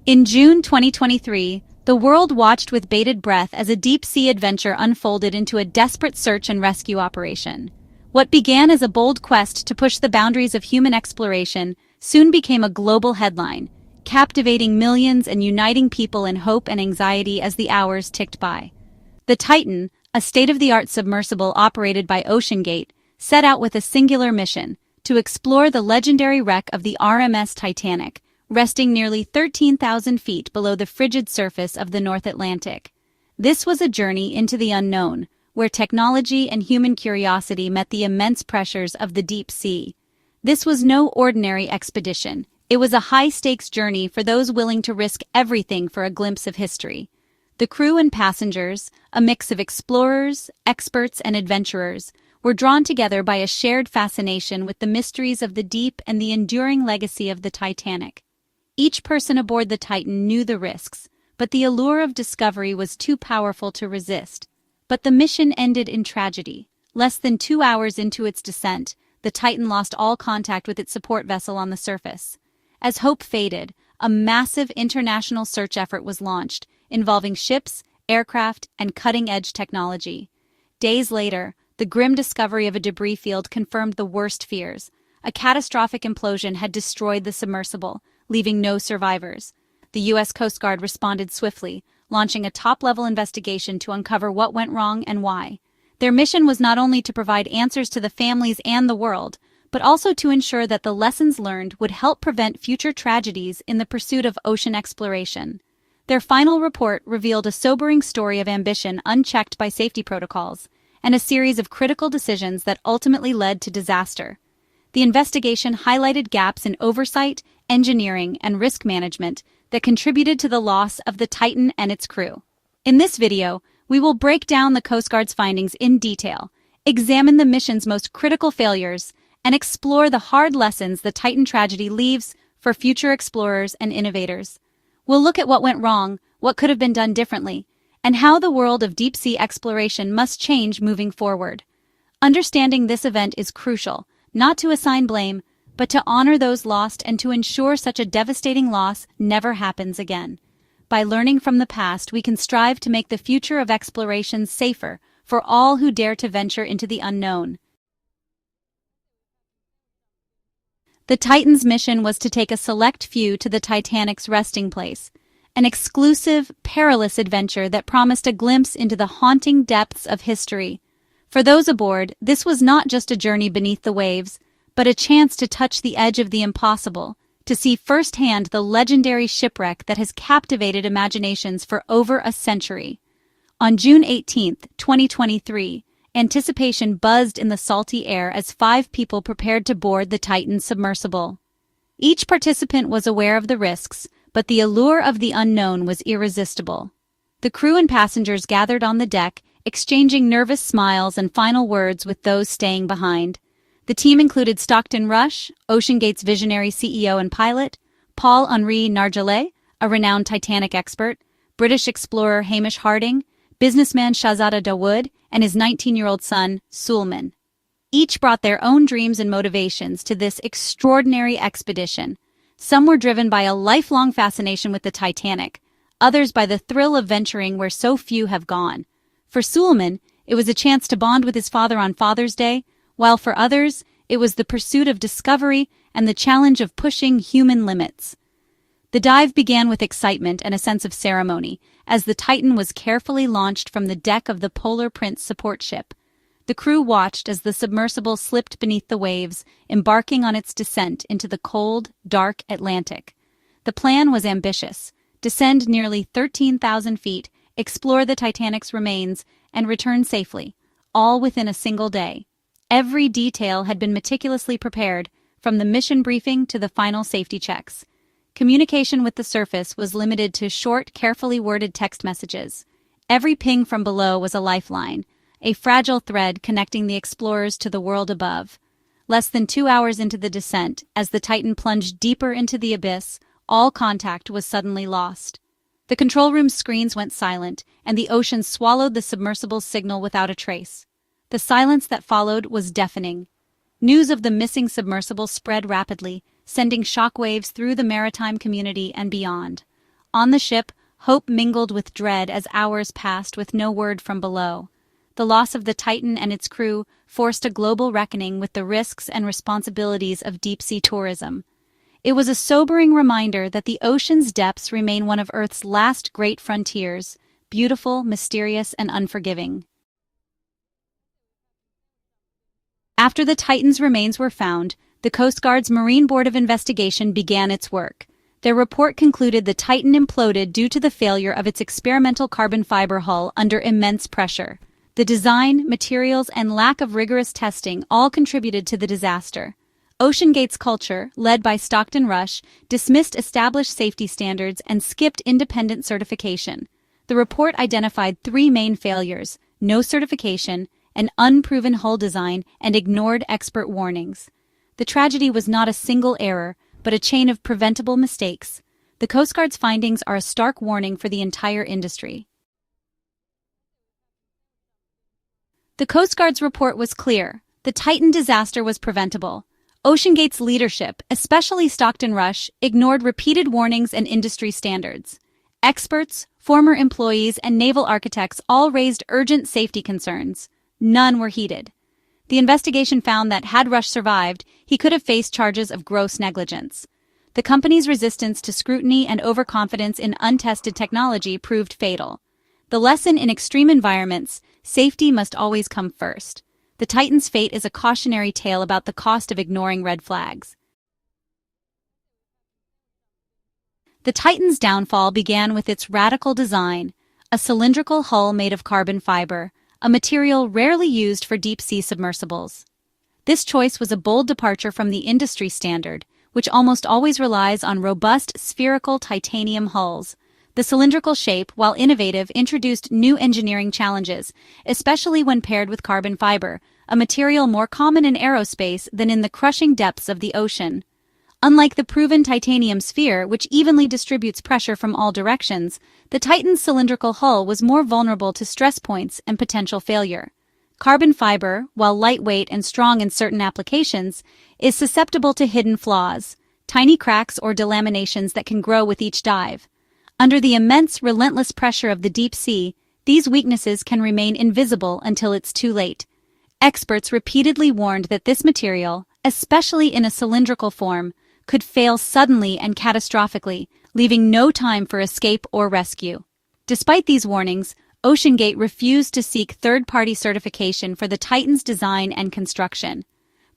In June 2023, the world watched with bated breath as a deep-sea adventure unfolded into a desperate search and rescue operation. What began as a bold quest to push the boundaries of human exploration soon became a global headline, captivating millions and uniting people in hope and anxiety as the hours ticked by. The Titan, a state-of-the-art submersible operated by OceanGate, set out with a singular mission: to explore the legendary wreck of the RMS Titanic, resting nearly 13,000 feet below the frigid surface of the North Atlantic. This was a journey into the unknown, where technology and human curiosity met the immense pressures of the deep sea. This was no ordinary expedition. It was a high-stakes journey for those willing to risk everything for a glimpse of history. The crew and passengers, a mix of explorers, experts, and adventurers, were drawn together by a shared fascination with the mysteries of the deep and the enduring legacy of the Titanic. Each person aboard the Titan knew the risks, but the allure of discovery was too powerful to resist. But the mission ended in tragedy. Less than 2 hours into its descent, the Titan lost all contact with its support vessel on the surface. As hope faded, a massive international search effort was launched, involving ships, aircraft, and cutting-edge technology. Days later, the grim discovery of a debris field confirmed the worst fears. A catastrophic implosion had destroyed the submersible, leaving no survivors. The U.S. Coast Guard responded swiftly, launching a top-level investigation to uncover what went wrong and why. Their mission was not only to provide answers to the families and the world, but also to ensure that the lessons learned would help prevent future tragedies in the pursuit of ocean exploration. Their final report revealed a sobering story of ambition unchecked by safety protocols, and a series of critical decisions that ultimately led to disaster. The investigation highlighted gaps in oversight, engineering, and risk management that contributed to the loss of the Titan and its crew. In this video, we will break down the Coast Guard's findings in detail, examine the mission's most critical failures, and explore the hard lessons the Titan tragedy leaves for future explorers and innovators. We'll look at what went wrong, what could have been done differently, and how the world of deep-sea exploration must change moving forward. Understanding this event is crucial, not to assign blame, but to honor those lost and to ensure such a devastating loss never happens again. By learning from the past, we can strive to make the future of exploration safer for all who dare to venture into the unknown. The Titan's mission was to take a select few to the Titanic's resting place, an exclusive, perilous adventure that promised a glimpse into the haunting depths of history. For those aboard, this was not just a journey beneath the waves, but a chance to touch the edge of the impossible, to see firsthand the legendary shipwreck that has captivated imaginations for over a century. On June 18, 2023, anticipation buzzed in the salty air as 5 people prepared to board the TitanSubmersible. Each participant was aware of the risks, but the allure of the unknown was irresistible. The crew and passengers gathered on the deck, exchanging nervous smiles and final words with those staying behind. The team included Stockton Rush, OceanGate's visionary CEO and pilot, Paul-Henri Nargeolet, a renowned Titanic expert, British explorer Hamish Harding, businessman Shahzada Dawood, and his 19-year-old son, Suleiman. Each brought their own dreams and motivations to this extraordinary expedition. Some were driven by a lifelong fascination with the Titanic, others by the thrill of venturing where so few have gone. For Suleiman, it was a chance to bond with his father on Father's Day, while for others, it was the pursuit of discovery and the challenge of pushing human limits. The dive began with excitement and a sense of ceremony, as the Titan was carefully launched from the deck of the Polar Prince support ship. The crew watched as the submersible slipped beneath the waves, embarking on its descent into the cold, dark Atlantic. The plan was ambitious: descend nearly 13,000 feet, explore the Titanic's remains, and return safely, all within a single day. Every detail had been meticulously prepared, from the mission briefing to the final safety checks. Communication with the surface was limited to short, carefully worded text messages. Every ping from below was a lifeline, a fragile thread connecting the explorers to the world above. Less than 2 hours into the descent, as the Titan plunged deeper into the abyss, all contact was suddenly lost. The control room's screens went silent, and the ocean swallowed the submersible's signal without a trace. The silence that followed was deafening. News of the missing submersible spread rapidly, sending shockwaves through the maritime community and beyond. On the ship, hope mingled with dread as hours passed with no word from below. The loss of the Titan and its crew forced a global reckoning with the risks and responsibilities of deep-sea tourism. It was a sobering reminder that the ocean's depths remain one of Earth's last great frontiers, beautiful, mysterious, and unforgiving. After the Titan's remains were found, the Coast Guard's Marine Board of Investigation began its work. Their report concluded the Titan imploded due to the failure of its experimental carbon fiber hull under immense pressure. The design, materials, and lack of rigorous testing all contributed to the disaster. OceanGate's culture, led by Stockton Rush, dismissed established safety standards and skipped independent certification. The report identified three main failures: no certification, an unproven hull design, and ignored expert warnings. The tragedy was not a single error, but a chain of preventable mistakes. The Coast Guard's findings are a stark warning for the entire industry. The Coast Guard's report was clear. The Titan disaster was preventable. OceanGate's leadership, especially Stockton Rush, ignored repeated warnings and industry standards. Experts, former employees, and naval architects all raised urgent safety concerns. None were heeded. The investigation found that had Rush survived, he could have faced charges of gross negligence. The company's resistance to scrutiny and overconfidence in untested technology proved fatal. The lesson in extreme environments: safety must always come first. The Titan's fate is a cautionary tale about the cost of ignoring red flags. The Titan's downfall began with its radical design, a cylindrical hull made of carbon fiber, a material rarely used for deep-sea submersibles. This choice was a bold departure from the industry standard, which almost always relies on robust, spherical titanium hulls. The cylindrical shape, while innovative, introduced new engineering challenges, especially when paired with carbon fiber, a material more common in aerospace than in the crushing depths of the ocean. Unlike the proven titanium sphere, which evenly distributes pressure from all directions, the Titan's cylindrical hull was more vulnerable to stress points and potential failure. Carbon fiber, while lightweight and strong in certain applications, is susceptible to hidden flaws, tiny cracks or delaminations that can grow with each dive. Under the immense, relentless pressure of the deep sea, these weaknesses can remain invisible until it's too late. Experts repeatedly warned that this material, especially in a cylindrical form, could fail suddenly and catastrophically, leaving no time for escape or rescue. Despite these warnings, OceanGate refused to seek third-party certification for the Titan's design and construction.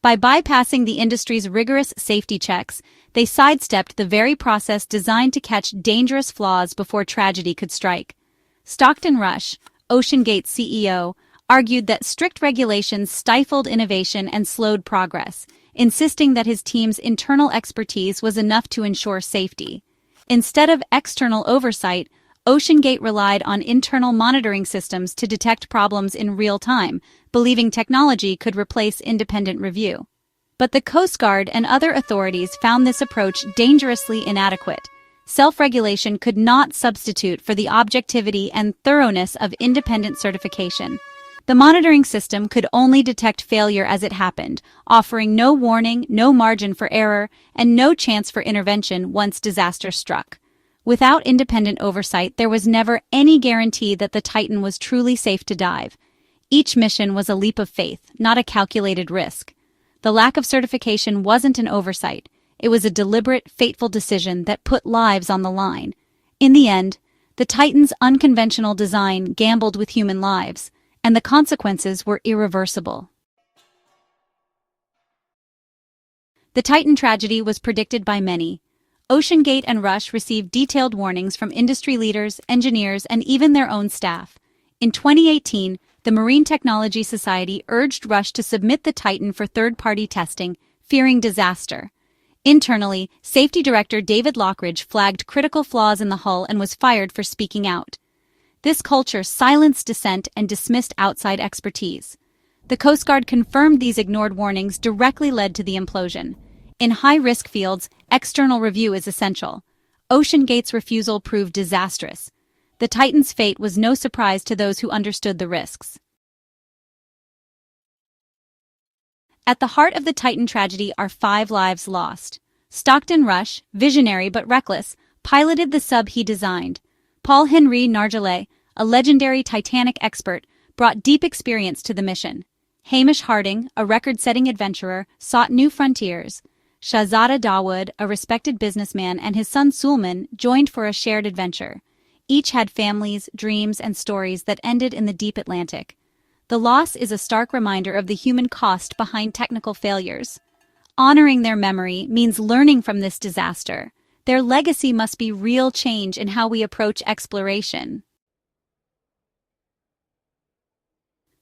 By bypassing the industry's rigorous safety checks, they sidestepped the very process designed to catch dangerous flaws before tragedy could strike. Stockton Rush, OceanGate's CEO, argued that strict regulations stifled innovation and slowed progress, insisting that his team's internal expertise was enough to ensure safety. Instead of external oversight, OceanGate relied on internal monitoring systems to detect problems in real time, believing technology could replace independent review. But the Coast Guard and other authorities found this approach dangerously inadequate. Self-regulation could not substitute for the objectivity and thoroughness of independent certification. The monitoring system could only detect failure as it happened, offering no warning, no margin for error, and no chance for intervention once disaster struck. Without independent oversight, there was never any guarantee that the Titan was truly safe to dive. Each mission was a leap of faith, not a calculated risk. The lack of certification wasn't an oversight. It was a deliberate, fateful decision that put lives on the line. In the end, the Titan's unconventional design gambled with human lives, and the consequences were irreversible. The Titan tragedy was predicted by many. OceanGate and Rush received detailed warnings from industry leaders, engineers, and even their own staff. In 2018, the Marine Technology Society urged Rush to submit the Titan for third-party testing, fearing disaster. Internally, Safety Director David Lockridge flagged critical flaws in the hull and was fired for speaking out. This culture silenced dissent and dismissed outside expertise. The Coast Guard confirmed these ignored warnings directly led to the implosion. In high-risk fields, external review is essential. OceanGate's refusal proved disastrous. The Titan's fate was no surprise to those who understood the risks. At the heart of the Titan tragedy are 5 lives lost. Stockton Rush, visionary but reckless, piloted the sub he designed. Paul-Henri Nargeolet, a legendary Titanic expert, brought deep experience to the mission. Hamish Harding, a record-setting adventurer, sought new frontiers. Shahzada Dawood, a respected businessman, and his son Sulman joined for a shared adventure. Each had families, dreams, and stories that ended in the deep Atlantic. The loss is a stark reminder of the human cost behind technical failures. Honoring their memory means learning from this disaster. Their legacy must be real change in how we approach exploration.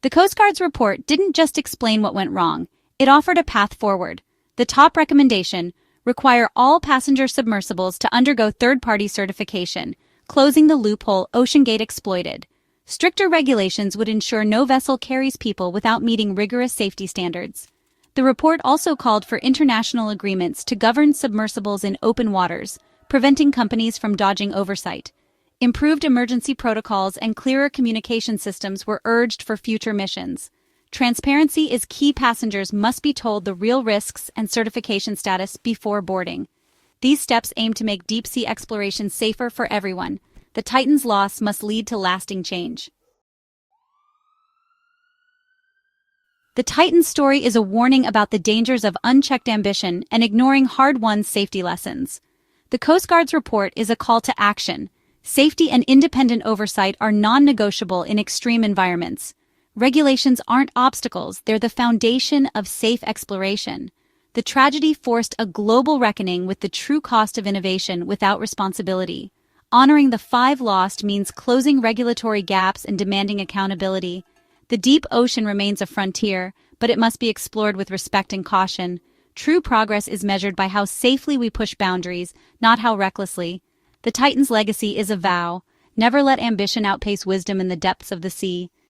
The Coast Guard's report didn't just explain what went wrong, it offered a path forward. The top recommendation: require all passenger submersibles to undergo third-party certification, closing the loophole OceanGate exploited. Stricter regulations would ensure no vessel carries people without meeting rigorous safety standards. The report also called for international agreements to govern submersibles in open waters, preventing companies from dodging oversight. Improved emergency protocols and clearer communication systems were urged for future missions. Transparency is key. Passengers must be told the real risks and certification status before boarding. These steps aim to make deep-sea exploration safer for everyone. The Titan's loss must lead to lasting change. The Titan's story is a warning about the dangers of unchecked ambition and ignoring hard-won safety lessons. The Coast Guard's report is a call to action. Safety and independent oversight are non-negotiable in extreme environments. Regulations aren't obstacles, they're the foundation of safe exploration. The tragedy forced a global reckoning with the true cost of innovation without responsibility. Honoring the 5 lost means closing regulatory gaps and demanding accountability. The deep ocean remains a frontier, but it must be explored with respect and caution. True progress is measured by how safely we push boundaries, not how recklessly. The Titan's legacy is a vow: never let ambition outpace wisdom in the depths of the sea.